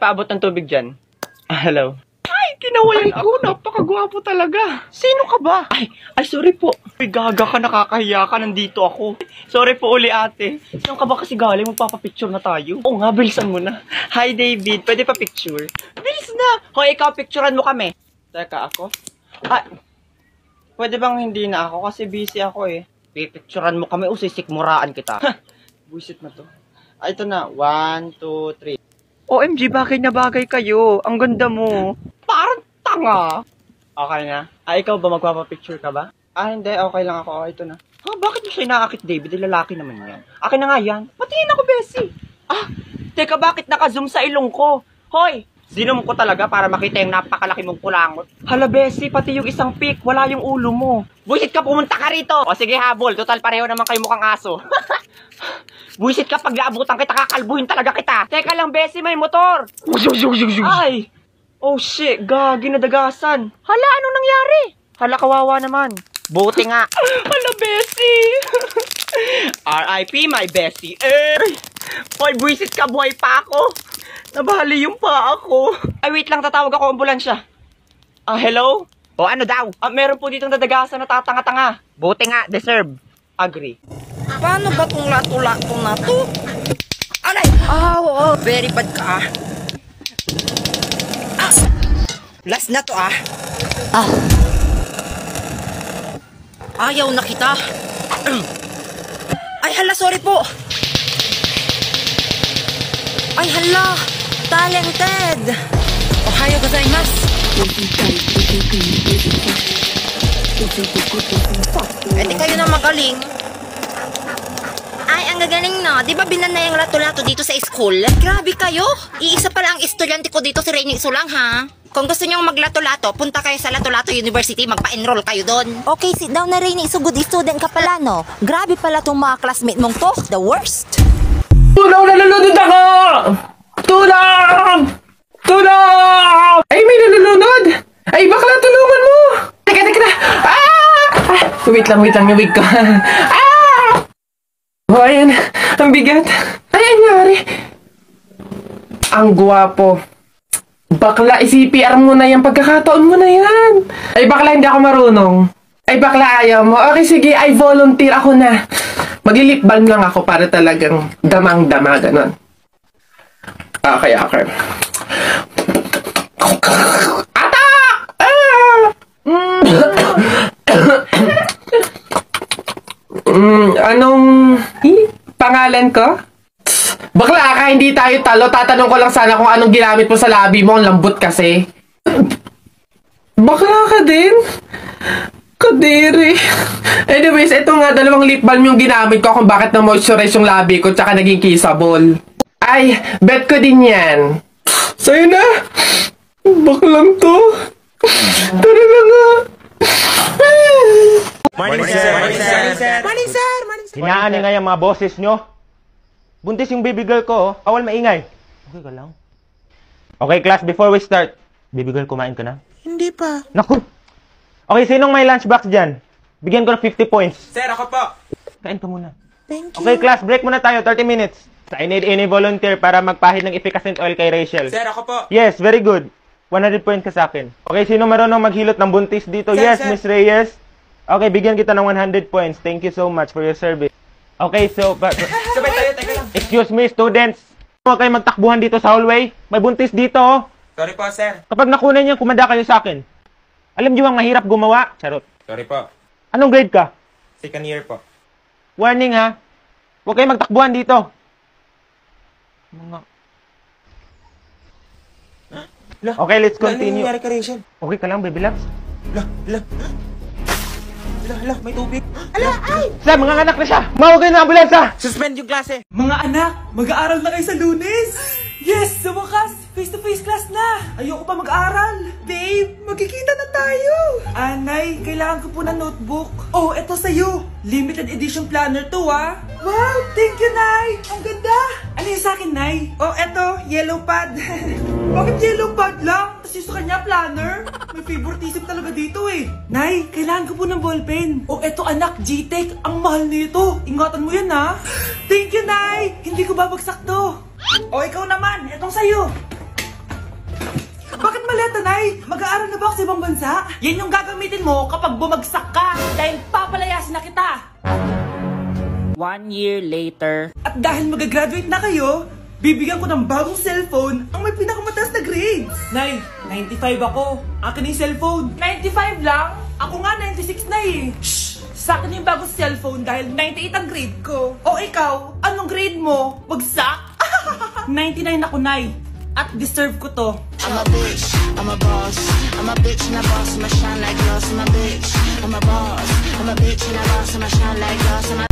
paabot ng tubig dyan. Hello. Ay, kinawalan ako. Napakagwapo talaga. Sino ka ba? Ay, sorry po. Ay, gaga ka, nakakahiya ka. Nandito ako. Sorry po uli, ate. Saan ka ba kasi galing? Magpapapicture na tayo. Oo nga, bilisan mo na. Hi, David. Pwede pa picture? Bilis na. Hoy, ikaw, picturean mo kami. Teka, ako? Pwede bang hindi na ako? Kasi busy ako eh. Pipicturean mo kami o sisikmuraan kita. Buisit na to. Ito na. 1, 2, 3. OMG, bagay na bagay kayo. Ang ganda mo. Parang tanga. Okay na. Ikaw ba magpapapicture ka ba? Hindi. Okay lang ako. Ito na. Bakit mo siya inaakit, David? Lalaki naman yan. Akin na nga yan. Patingin ako, Bessie. Teka, bakit naka-zoom sa ilong ko? Hoy! Zoom ko talaga para makita yung napakalaki mong kulangot. Hala, Bessie, pati yung isang pic, wala yung ulo mo. Buisit ka, pumunta ka rito. O sige, habol. Total, pareho naman kayo mukhang aso. Buisit ka, pag naabutan kita, kakalbuhin talaga kita. Teka lang, Bessie, may motor. Ay! Oh shit, gagi, nadagasan. Hala, anong nangyari? Hala, kawawa naman. Buti nga. Hala, Bessie. R.I.P. my Bessie. Hoy, buisit ka, buhay pa ako. Nabali yung pa ako. Ay, wait lang, tatawag ako ambulansya. Hello? O ano daw? Meron po ditong dadagasan na tatanga-tanga. Buti nga, deserve. Agree. Paano ba tong lato-lato na to? Aray! Very bad ka Last na to Ayaw na kita. Ay hala, sorry po. Ay hala, talented. Ohayo gozaimasu. Di kayo na magaling. Ay, ang gagaling no. Di ba binanay ang lato-lato dito sa school? Grabe kayo. Iisa pala ang estudyante ko dito, si Rainy Sulang, ha? Kung gusto nyo mag-lato-lato, punta kayo sa Lato-Lato University, magpa-enroll kayo doon. Okay, sit down na, Rainy. So good student ka pala, no? Grabe pala tong mga classmate mong to. The worst. Tulong! Nalulunod ako! Tulong! Tulong! Ay, may nalulunod! Ay, bakla, tulungan mo! Teka na! Wait lang, yung wig ko. Oh, ayan. Ang bigat. Ay, nangyari. Ang guwapo. Bakla, i-CPR mo na yan. Pagkakataon mo na yan. Ay, bakla, hindi ako marunong. Ay, bakla, ayaw mo. Okay, sige, I volunteer ako na. Mag-lip balm lang ako para talagang damang-dama, ganon. Okay. Atak! Anong pangalan ko? Bakla ka, hindi tayo talo. Tatanong ko lang sana kung anong ginamit mo sa labi mo. Ang lambot kasi. Bakla ka din? Kadiri. Anyways, ito nga, 2 lip balm yung ginamit ko kung bakit na-moisturize yung labi ko tsaka naging kissable. Ay, bet ko din yan. Sa'yo na. Baklang to. Tara na nga. Morning, sir. Hinaan nga yung mga boses nyo. Buntis yung baby girl ko, awal maingay. Okay ka lang. Okay, class, before we start, baby girl, kumain ka na? Hindi pa. Naku! Okay, sinong may lunchbox dyan? Bigyan ko ng 50 points. Sir, ako po. Kain ka muna. Thank you. Okay, class, break muna tayo, 30 minutes. I need any volunteer para magpahid ng efficacent oil kay Rachel. Sir, ako po. Yes, very good. 100 points ka sa akin. Okay, sino marunong maghilot ng buntis dito? Sir, Yes, sir. Miss Reyes. Okay, bigyan kita ng 100 points. Thank you so much for your service. Okay, so... Sabay tayo, teka lang. Excuse me, students. Huwag kayo magtakbuhan dito sa hallway. May buntis dito, oh. Sorry po, sir. Kapag nakunan niyo, kumanda kayo sa akin. Alam niyo ang mahirap gumawa? Charot. Sorry po. Anong grade ka? 2nd year po. Warning, ha? Huwag kayo magtakbuhan dito. Okay, let's continue. Ano nangyari ka, Rachel? Okay ka lang, baby loves? May tubig. Sa mga anak na siya! Mawag kayo ng ambulansya! Suspend yung klase. Mga anak, mag-aaral na kayo sa Lunes! Yes! Sa wakas, face-to-face class na! Ayoko pa mag-aaral! Babe, magkikita na tayo! Anay, kailangan ko po ng notebook. Oh, eto sa'yo! Limited edition planner to, ah! Wow! Thank you, Nay! Ang ganda! Ano yung sa'kin, Nay? Oh, eto, yellow pad. Bakit yellow pad lang? Tapos yung sa kanya, planner? May favoritism talaga dito eh. Nay, kailangan ko po ng ballpen. Oh, eto anak, G-Tech. Ang mahal nito. Ingatan mo yan, ha? Thank you, Nay! Hindi ko babagsak to. O, ikaw naman. Etong sa'yo. Bakit maleta, Nay? Mag-aaral na ba ako sa ibang bansa? Yan yung gagamitin mo kapag bumagsak ka. Dahil papalayasin na kita. 1 year later. At dahil mag-graduate na kayo, bibigyan ko ng bagong cellphone ang may pinakamataas na grades. Nay, 95 ako. Akin yung cellphone. 95 lang? Ako nga 96 na eh. Shh! Sa akin yung bagong cellphone dahil 98 ang grade ko. O ikaw, anong grade mo? Bagsak? 99 ako, Nay. At deserve ko to. I'm a bitch, I'm a boss. I'm a bitch and a boss, I'ma shine like glass. I'm a bitch, I'm a boss. I'm a bitch and a boss, I'ma shine like glass.